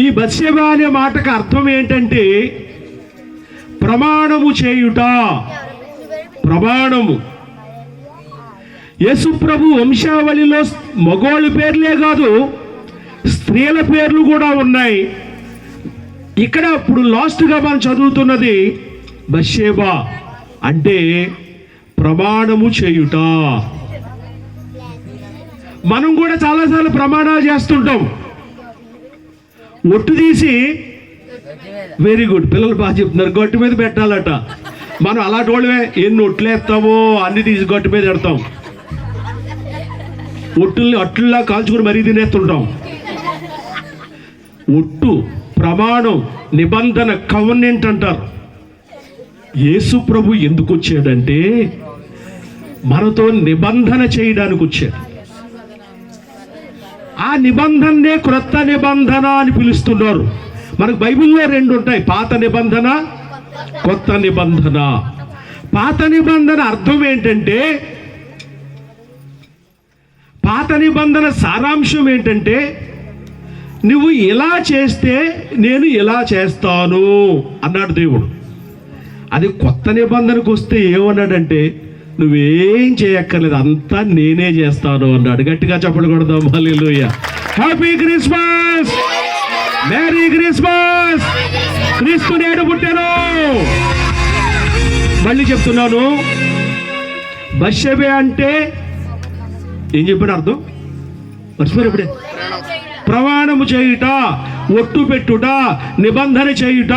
ఈ బత్షెబా అనే మాటకు అర్థం ఏంటంటే ప్రమాణము చేయుట. ప్రమాణము. యేసు ప్రభు వంశావళిలో మగోళ్ళ పేర్లే కాదు, స్త్రీల పేర్లు కూడా ఉన్నాయి. ఇక్కడ ఇప్పుడు లాస్ట్గా మనం చదువుతున్నది బత్షెబా అంటే ప్రమాణము చేయుట. మనం కూడా చాలాసార్లు ప్రమాణాలు చేస్తుంటాం. ఒట్టు తీసి, వెరీ గుడ్, పిల్లలు బాగా చెప్తున్నారు, గట్టు మీద పెట్టాలట. మనం అలాంటి వాళ్ళమే, ఎన్ని ఒట్లు వేస్తామో అన్ని తీసి గట్టు మీద పెడతాం. ఒట్టుల్ని అట్లా కాల్చుకుని మరీ తినేస్తుంటాం. ఒట్టు, ప్రమాణం, నిబంధన, కవెనెంట్ అంటారు. యేసు ప్రభు ఎందుకు వచ్చాడంటే మనతో నిబంధన చేయడానికి వచ్చాడు. ఆ నిబంధనే క్రొత్త నిబంధన అని పిలుస్తున్నారు. మనకు బైబిల్లో 2 ఉంటాయి, పాత నిబంధన, కొత్త నిబంధన. పాత నిబంధన అర్థం ఏంటంటే, పాత నిబంధన సారాంశం ఏంటంటే, నువ్వు ఇలా చేస్తే నేను ఇలా చేస్తాను అన్నాడు దేవుడు. అది కొత్త నిబంధనకు వస్తే ఏమన్నాడంటే, నువ్వేం చేయక్కర్లేదు, అంతా నేనే చేస్తాను అన్నాడు. గట్టిగా చప్పట్లు కొడదాం. Hallelujah. Happy Christmas, merry Christmas. క్రీస్తు నేడు పుట్టాను. మళ్ళీ చెప్తున్నాను, బత్షెబా అంటే ఏం చెప్పాడు అర్థం? మర్చిపోయారు ఇప్పుడే. ప్రమాణము చేయుట, ఒట్టు పెట్టుట, నిబంధన చేయుట.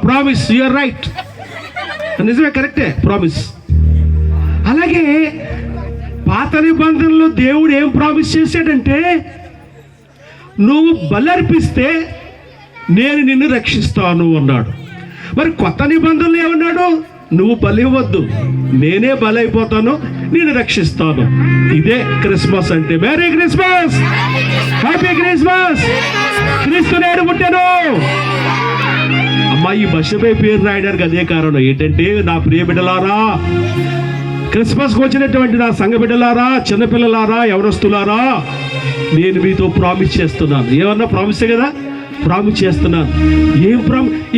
ప్రామిస్, యూఆర్ రైట్, నిజమే, కరెక్టే, ప్రామిస్. అలాగే పాత నిబంధనలో దేవుడు ఏం ప్రామిస్ చేశాడంటే, నువ్వు బలర్పిస్తే నేను నిన్ను రక్షిస్తాను అన్నాడు. మరి కొత్త నిబంధనలు ఏమన్నాడు? నువ్వు బలివ్వద్దు, నేనే బలైపోతాను, నేను రక్షిస్తాను. ఇదే క్రిస్మస్ అంటే. Merry Christmas, happy Christmas. క్రీస్తు నేడు పుట్టాను. అమ్మా, ఈ బత్షెబా పేరు రాయడానికి అదే కారణం. ఏంటంటే, నా ప్రియ బిడ్డలారా, క్రిస్మస్కి వచ్చినటువంటి నా సంఘ బిడ్డలారా, చిన్నపిల్లలారా, యవనస్తులారా, నేను మీతో ప్రామిస్ చేస్తున్నాను. ఏమన్నా ప్రామిసే కదా, ప్రామిస్ చేస్తున్నాను.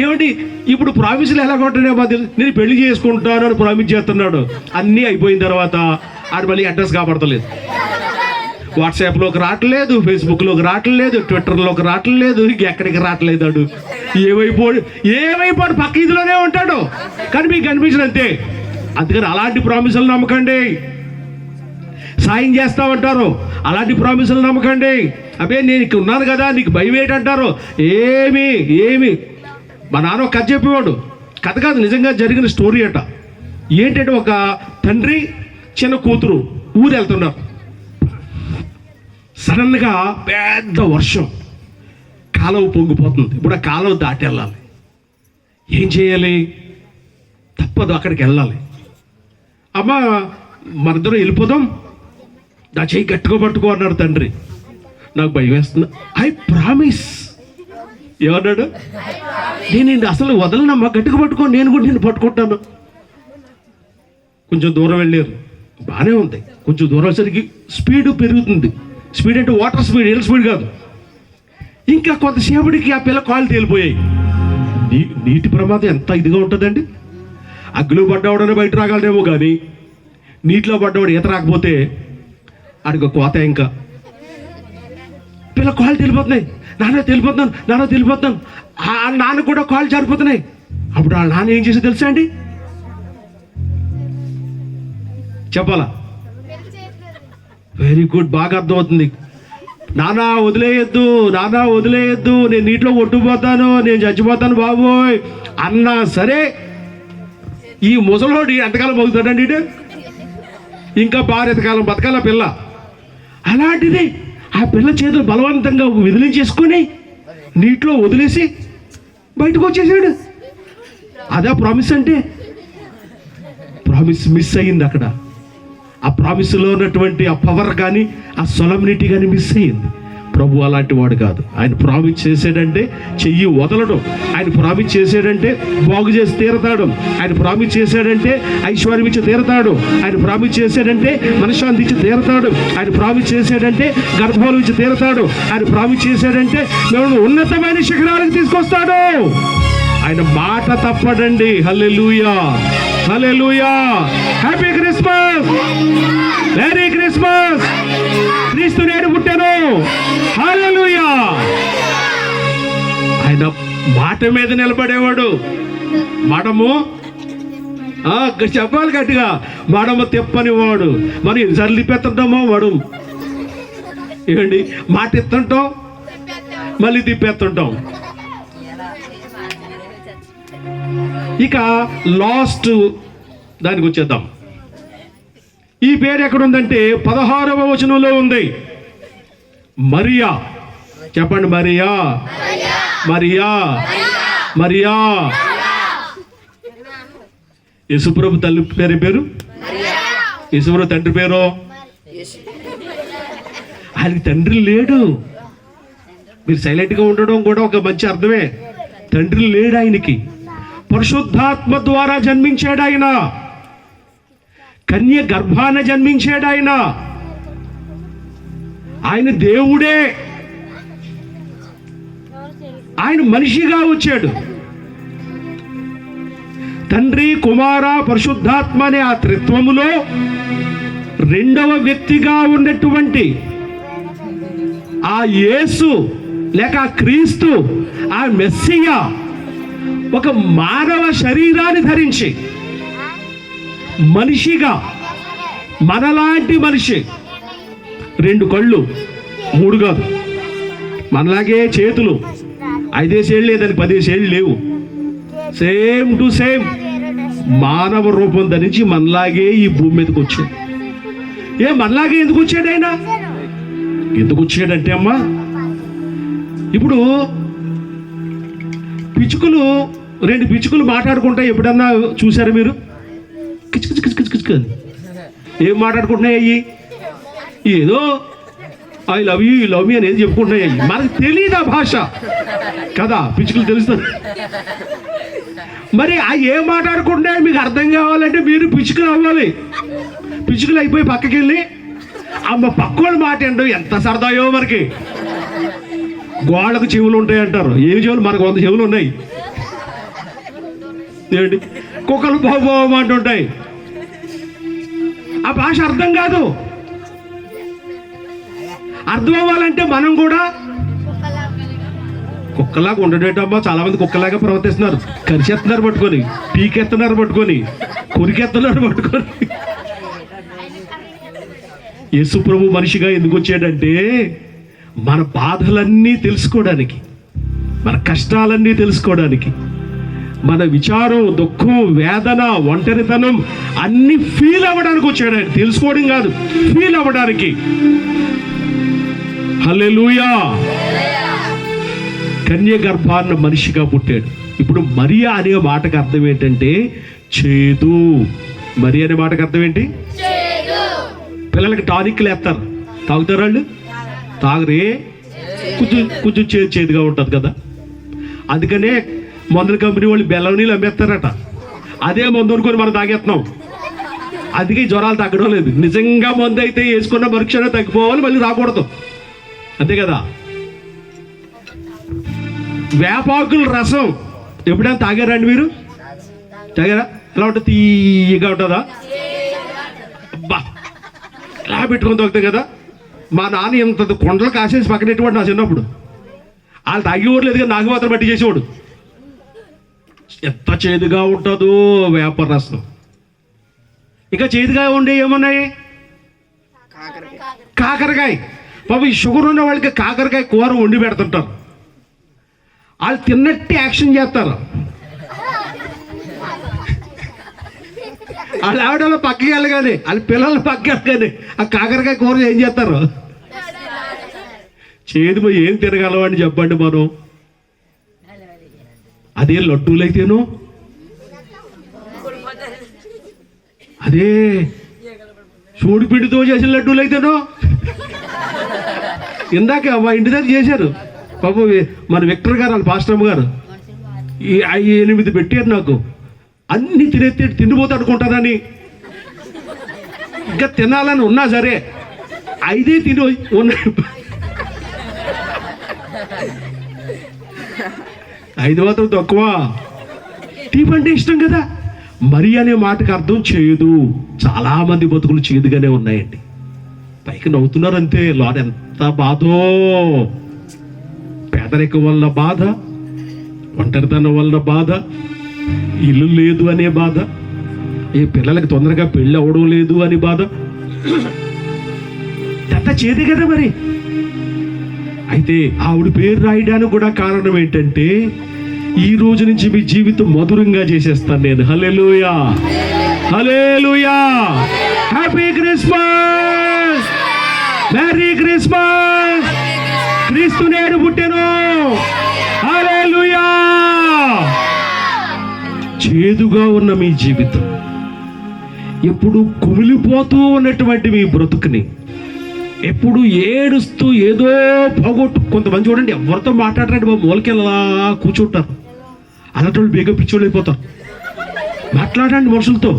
ఏమండి ఇప్పుడు ప్రామిస్లు ఎలా కొట్టడే మాది. నేను పెళ్లి చేసుకుంటాను అని ప్రామిస్ చేస్తున్నాడు. అన్నీ అయిపోయిన తర్వాత ఆడు మళ్ళీ అడ్రస్ కాపాడతలేదు. వాట్సాప్లోకి రావట్లేదు, ఫేస్బుక్లోకి రావట్లేదు, ట్విట్టర్లోకి రావట్లేదు, ఇంకెక్కడికి రావట్లేదు. అడు ఏమైపోడు పక్క ఇదిలోనే ఉంటాడు, కానీ మీకు కనిపించదు అంతే. అందుకని అలాంటి ప్రామిసులు నమ్మకండి. సాయం చేస్తామంటారు, అలాంటి ప్రామిసులు నమ్మకండి. అబ్బే నేను ఇక్కడ ఉన్నాను కదా, నీకు భయం ఏంటంటారు. ఏమి మా నాన్న ఒక కథ చెప్పేవాడు. కథ కాదు, నిజంగా జరిగిన స్టోరీ అట. ఏంటంటే, ఒక తండ్రి చిన్న కూతురు ఊరు వెళ్తున్నారు. సడన్గా పెద్ద వర్షం, కాలువ పొంగిపోతుంది. ఇప్పుడు ఆ కాలువ దాటి వెళ్ళాలి. ఏం చేయాలి? తప్పదు, అక్కడికి వెళ్ళాలి. అమ్మ, మనిద్దరం వెళ్ళిపోదాం, నా చెయ్యి గట్టిగా పట్టుకో అన్నాడు తండ్రి. నాకు భయం వేస్తుంది. I promise. ఏమన్నాడు? నేను అసలు వదలనమ్మా, గట్టిగా పట్టుకో, నేను కూడా నేను పట్టుకుంటాను. కొంచెం దూరం వెళ్ళారు, బాగానే ఉంది. కొంచెం దూరం వచ్చేసరికి స్పీడ్ పెరుగుతుంది. స్పీడ్ అంటే వాటర్ స్పీడ్, ఎయిర్ స్పీడ్ కాదు. ఇంకా కొంతసేపటికి ఆ పిల్ల కాళ్ళు తేలిపోయాయి. నీటి ప్రమాదం ఎంత ఇదిగా ఉంటుందండి. అగ్గిలో పడ్డవాడని బయట రాగలడేమో, కానీ నీటిలో పడ్డవాడు ఈత రాకపోతే ఆడికి కోత. ఇంకా పిల్ల కాళ్ళు తెలిపోతున్నాయి, నాన్న తెలిపోతున్నాను, నాన్న కూడా కాళ్ళు జారిపోతున్నాయి. అప్పుడు వాళ్ళ నాన్న ఏం చేసి తెలుసా అండి? చెప్పాలా? వెరీ గుడ్, బాగా అర్థమవుతుంది. నానా వదిలేయద్దు, నేను నీటిలో కొట్టుకుపోతాను, నేను చచ్చిపోతాను బాబోయ్ అన్నా సరే ఈ ముసలోడి ఎంతకాలం బతుకుతాడండి? ఇంకా భారతకాలం బతకాల పిల్ల. అలాంటిది ఆ పిల్ల చేతులు బలవంతంగా విదిలించేసుకొని నీటిలో వదిలేసి బయటకు వచ్చేసాడు. అదే ప్రామిస్ అంటే. ప్రామిస్ మిస్ అయ్యింది అక్కడ. ఆ ప్రామిస్లో ఉన్నటువంటి ఆ పవర్ కానీ ఆ సొలమ్నిటీ కానీ మిస్ అయ్యింది. ప్రభు అలాంటి వాడు కాదు. ఆయన ప్రామిస్ చేసాడంటే చెయ్యి వదలడం, ఆయన ప్రామిస్ చేసాడంటే బాగు చేసి తీరతాడు, ఆయన ప్రామిస్ చేశాడంటే ఐశ్వర్యం ఇచ్చి తీరతాడు, ఆయన ప్రామిస్ చేశాడంటే మనశ్శాంతి ఇచ్చి తీరతాడు, ఆయన ప్రామిస్ చేశాడంటే గర్భాలు ఇచ్చి తీరతాడు, ఆయన ప్రామిస్ చేశాడంటే మేము ఉన్నతమైన శిఖరాలకు తీసుకొస్తాడు. ఆయన మాట తప్పడండి. Hallelujah, hallelujah. Happy Christmas, merry Christmas. క్రీస్తు నేడు పుట్టాను. హల్లెలూయా. ఆయన మాట మీద నిలబడేవాడు. మాటము చెప్పాలి గట్టిగా, మాటము తెప్పని వాడు. మరి ఎన్నిసార్లు తిప్పేస్తుంటామో వాడు. ఏమండి, మాట ఎత్తుంటాం మళ్ళీ తిప్పేస్తుంటాం. ఇక లాస్ట్ దానికి వచ్చేద్దాం. ఈ పేరు ఎక్కడుందంటే 16వ వచనంలో ఉంది. మరియా. చెప్పండి, మరియా, మరియా, మరియా. యేసుప్రభు తల్లి పేరు యేసుప్రభు తండ్రి పేరు. ఆయనకి తండ్రి లేడు. మీరు సైలెంట్గా ఉండడం కూడా ఒక మంచి అర్థమే. తండ్రి లేడు ఆయనకి. పరిశుద్ధాత్మ ద్వారా జన్మించాడు ఆయన. కన్య గర్భాన జన్మించాడు ఆయన. ఆయన దేవుడే. ఆయన మనిషిగా వచ్చాడు. తండ్రి, కుమార, పరిశుద్ధాత్మ అనే ఆ త్రిత్వములో రెండవ వ్యక్తిగా ఉన్నటువంటి ఆ యేసు లేక ఆ క్రీస్తు, ఆ మెస్సియా ఒక మానవ శరీరాన్ని ధరించి మనిషిగా, మనలాంటి మనిషి, 2 కళ్ళు 3 కాదు, మనలాగే చేతులు, 5 ఏళ్ళు లేదని 10 ఏళ్ళు లేవు, సేమ్ టు సేమ్ మానవ రూపం ధరించి మనలాగే ఈ భూమి మీదకి వచ్చాడు. మనలాగే ఎందుకు వచ్చాడు ఆయన? ఎందుకు వచ్చాడంటే అమ్మా, ఇప్పుడు పిచ్చుకలు 2 పిచ్చుకలు మాట్లాడుకుంటాయి. ఎప్పుడన్నా చూసారా మీరు? కిచకిచకిచకిచకిచ ఏం మాట్లాడుకుంటున్నాయి అయ్యి? ఏదో ఐ లవ్ యూ, లవ్ మీ అనేది చెప్పుకుంటున్నాయి. అయ్యి మనకు తెలియదు ఆ భాష కదా, పిచ్చుకలు తెలుస్తుంది. మరి ఆ ఏం మాట్లాడుకుంటున్నాయి మీకు అర్థం కావాలంటే మీరు పిచ్చుకలు అవ్వాలి. పిచ్చుకలు అయిపోయి పక్కకి వెళ్ళి అమ్మ పక్కోళ్ళు మాట ఏంటో ఎంత సరదాయో. మనకి గోళ్ళకు చెవులు ఉంటాయి అంటారు. ఏమి చెవులు? మనకు 100 చెవులు ఉన్నాయి. ఏంటి, కుక్కలు బాబు అంటుంటాయి. ఆ భాష అర్థం కాదు. అర్థం అవ్వాలంటే మనం కూడా కుక్కలాగా ఉండేటమ్మా. చాలా మంది కుక్కలాగా ప్రవర్తిస్తున్నారు. కరిచేస్తున్నారు పట్టుకొని, పీకెత్తున్నారు పట్టుకొని, కొరికెత్తున్నారు పట్టుకొని. యేసు ప్రభు మనిషిగా ఎందుకు వచ్చాడంటే మన బాధలన్నీ తెలుసుకోవడానికి, మన కష్టాలన్నీ తెలుసుకోవడానికి, మన విచారం, దుఃఖం, వేదన, ఒంటరితనం అన్ని ఫీల్ అవ్వడానికి వచ్చాడు ఆయన. తెలుసుకోవడం కాదు, ఫీల్ అవ్వడానికి. హల్లెలూయా. కన్య గర్భాన్న మనిషిగా పుట్టాడు. ఇప్పుడు మరియా అనే మాటకు అర్థం ఏంటంటే చేదు. మరి అనే మాటకు అర్థం ఏంటి? పిల్లలకి టానిక్లు వేస్తారు, తాగుతారు వాళ్ళు? తాగరే, కొంచెం చేదుగా ఉంటుంది కదా. అందుకనే మందుల కంపెనీ వాళ్ళు బెల్లం నీళ్ళు అమ్మేస్తారట. అదే మందు అనుకొని మనం తాగేస్తున్నాం. అందుకే జ్వరాలు తగ్గడం లేదు. నిజంగా మందు అయితే వేసుకున్న మరుక్షణం తగ్గిపోవాలి, మళ్ళీ రాకూడదు. అంతే కదా. వేపాకుల రసం ఎప్పుడైనా తాగారా అండి మీరు? తాగారా? ఎలా ఉంటుంది? తీయగా ఉంటుందా? అబ్బా, ఎలా పెట్టుకొని తాగుతాయి కదా. మా నాన్న ఎంత కొండలు కాసేసి పక్కన ఎటువంటి నా చిన్నప్పుడు వాళ్ళు తాగేవారు లేదు కానీ నాకు మాత్రం బట్టి చేసేవాడు. ఎంత చేదుగా ఉంటుందో వేప రసం. ఇంకా చేదుగా ఉండే ఏమున్నాయి? కాకరకాయ. బాబు, ఈ షుగర్ ఉన్న వాళ్ళకి కాకరకాయ కూర వండి పెడుతుంటారు. వాళ్ళు తిన్నట్టు యాక్షన్ చేస్తారు. వాళ్ళు ఆవిడ పక్కకి వెళ్ళగానే, వాళ్ళ పిల్లలు పక్కకి వెళ్ళగానే ఆ కాకరకాయ కూర ఏం చేస్తారు? చేదు పోయి ఏం తిరగలవని చెప్పండి మనం. అదే లడ్డూలైతేనో, అదే చూడిపిండితో చేసిన లడ్డూలైతేనో. ఇందాక మా ఇంటి దగ్గర చేశారు పాపం మన విక్టర్ గారు, వాళ్ళ పాస్టమ్ గారు 8 పెట్టారు నాకు. అన్ని తిండిపోతే అనుకుంటానని, ఇంకా తినాలని ఉన్నా సరే 5 తిని ఉన్నాయి. 5 మాత్రం తక్కువ. టీప్ అంటే ఇష్టం కదా. మరి అనే మాటకు అర్థం చేయదు. చాలా మంది బతుకులు చేదుగానే ఉన్నాయండి. పైకి నవ్వుతున్నారు అంతే, లోన ఎంత బాధో. పేదరికం వల్ల బాధ, ఒంటరితనం వల్ల బాధ, ఇల్లు లేదు అనే బాధ, ఈ పిల్లలకి తొందరగా పెళ్ళి అవ్వడం లేదు అని బాధ. అంత చేదే కదా మరి. అయితే ఆవిడ పేరు రాయడానికి కూడా కారణం ఏంటంటే, ఈ రోజు నుంచి మీ జీవితం మధురంగా చేసేస్తాను నేను. Hallelujah, hallelujah. Happy Christmas, merry Christmas. క్రీస్తు నేడు పుట్టెను. హల్లెలూయా. చేదుగా ఉన్న మీ జీవితం, ఎప్పుడు కుమిలిపోతూ ఉన్నటువంటి మీ బ్రతుకుని, ఎప్పుడు ఏడుస్తూ ఏదో పోగొట్టు. కొంతమంది చూడండి, ఎవరితో మాట్లాడరండి బాబు, మూలకెళ్ళలా కూర్చుంటారు. అలాంటి వాళ్ళు బేగా పిచ్చోళ్ళు అయిపోతారు. మాట్లాడండి మనుషులతో.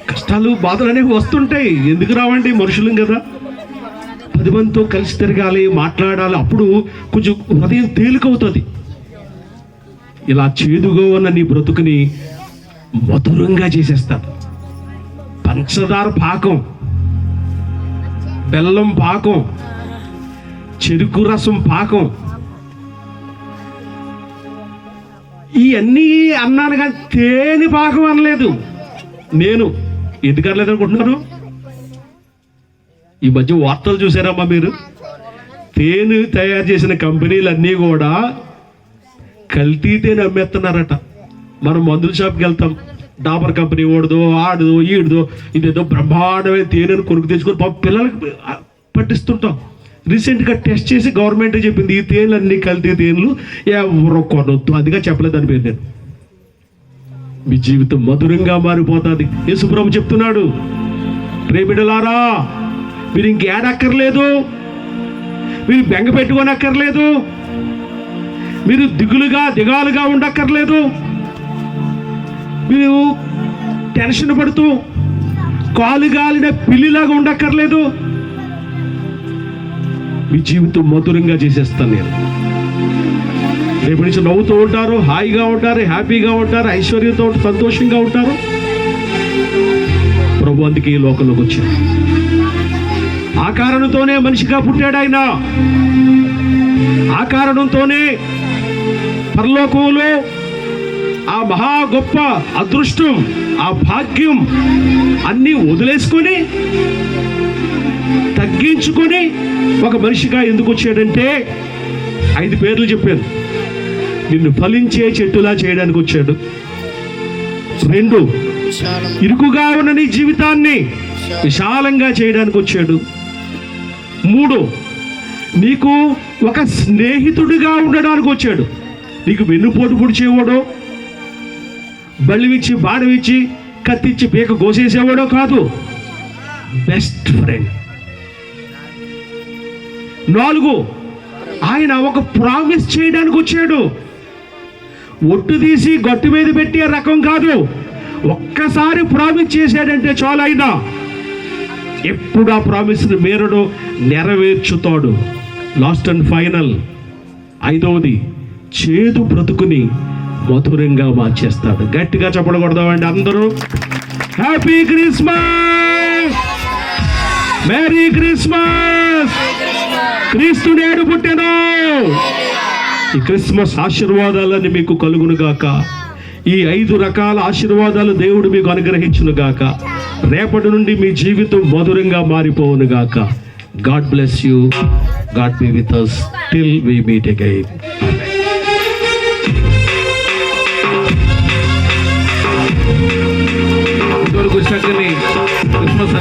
కష్టాలు బాధలు అనేవి వస్తుంటాయి, ఎందుకు రావండి? మనుషులం కదా. 10 మందితో కలిసి తిరగాలి, మాట్లాడాలి, అప్పుడు కొంచెం హృదయం తేలికవుతుంది. ఇలా చేదుగా ఉన్న నీ బ్రతుకుని మధురంగా చేసేస్తాను. పంచదార పాకం, బెల్లం పాకం, చెరుకు రసం పాకం, ఇవన్నీ అన్నాను కానీ తేనె పాకం అనలేదు నేను. ఎందుకు అనలేదు అనుకుంటున్నారు? ఈ మధ్య వార్తలు చూసారమ్మా మీరు? తేనె తయారు చేసిన కంపెనీలన్నీ కూడా కల్తీ తేనె అమ్మేస్తున్నారట. మనం మందుల షాప్కి వెళ్తాం, డాబర్ కంపెనీ ఓడదో ఆడదో ఈడదో ఇదేదో బ్రహ్మాండమైన తేనెను కొనుక్కు తెచ్చుకొని పిల్లలకి పట్టిస్తుంటాం. రీసెంట్గా టెస్ట్ చేసి గవర్నమెంట్ చెప్పింది, ఈ తేనెలు అన్ని కల్తీ తేనెలు, ఎవరో కొనొద్దు. అందుగా చెప్పలేదు పేరు నేను. మీ జీవితం మధురంగా మారిపోతుంది. యేసుప్రభు చెప్తున్నాడు, రే బిడ్డలారా, మీరు ఇంకేడక్కర్లేదు, మీరు బెంగ పెట్టుకోనక్కర్లేదు, మీరు దిగాలుగా ఉండక్కర్లేదు, మీరు టెన్షన్ పడుతూ కాలు గాలిన పిల్లిలాగా ఉండక్కర్లేదు. మీ జీవితం మధురంగా చేసేస్తాను నేను. రేపు నుంచి నవ్వుతూ ఉంటారు, హాయిగా ఉంటారు, హ్యాపీగా ఉంటారు, ఐశ్వర్యంతో సంతోషంగా ఉంటారు. ప్రభు అందుకే ఈ లోకంలోకి వచ్చాడు. ఆ కారణంతోనే మనిషిగా పుట్టాడు ఆయన. ఆ కారణంతోనే పరలోకంలో ఆ మహా గొప్ప అదృష్టం, ఆ భాగ్యం అన్నీ వదిలేసుకొని తగ్గించుకొని ఒక మనిషిగా ఎందుకు వచ్చాడంటే 5 పేర్లు చెప్పాను. నిన్ను ఫలించే చెట్టులా చేయడానికి వచ్చాడు. 2, ఇరుకుగా ఉన్న నీ జీవితాన్ని విశాలంగా చేయడానికి వచ్చాడు. 3, నీకు ఒక స్నేహితుడిగా ఉండడానికి వచ్చాడు. నీకు వెన్నుపోటు పొడిచేవాడో, బళ్ళివిచ్చి బాణవిచ్చి కత్తిచ్చి పీక కోసేసేవాడో కాదు, బెస్ట్ ఫ్రెండ్. 4, ఆయన ఒక ప్రామిస్ చేయడానికి వచ్చాడు. ఒట్టు తీసి గట్టు మీద పెట్టే రకం కాదు. ఒక్కసారి ప్రామిస్ చేశాడంటే చాలు, ఆయన ఎప్పుడు ఆ ప్రామిస్ని మేరడు, నెరవేర్చుతాడు. లాస్ట్ అండ్ ఫైనల్ 5వది, చేదు బ్రతుకుని మధురంగా మార్చేస్తాడు. గట్టిగా చెప్పకూడదామండి అందరూ. Happy Christmas, merry Christmas. క్రీస్తు నేడు పుట్టెను. ఈ క్రిస్మస్ ఆశీర్వాదాలన్నీ మీకు కలుగును గాక. ఈ 5 రకాల ఆశీర్వాదాలు దేవుడు మీకు అనుగ్రహించును గాక. రేపటి నుండి మీ జీవితం మధురంగా మారిపోవును గాక. God bless you. God be with us till we meet again. ఇంతవరకు చక్కని క్రిస్మస్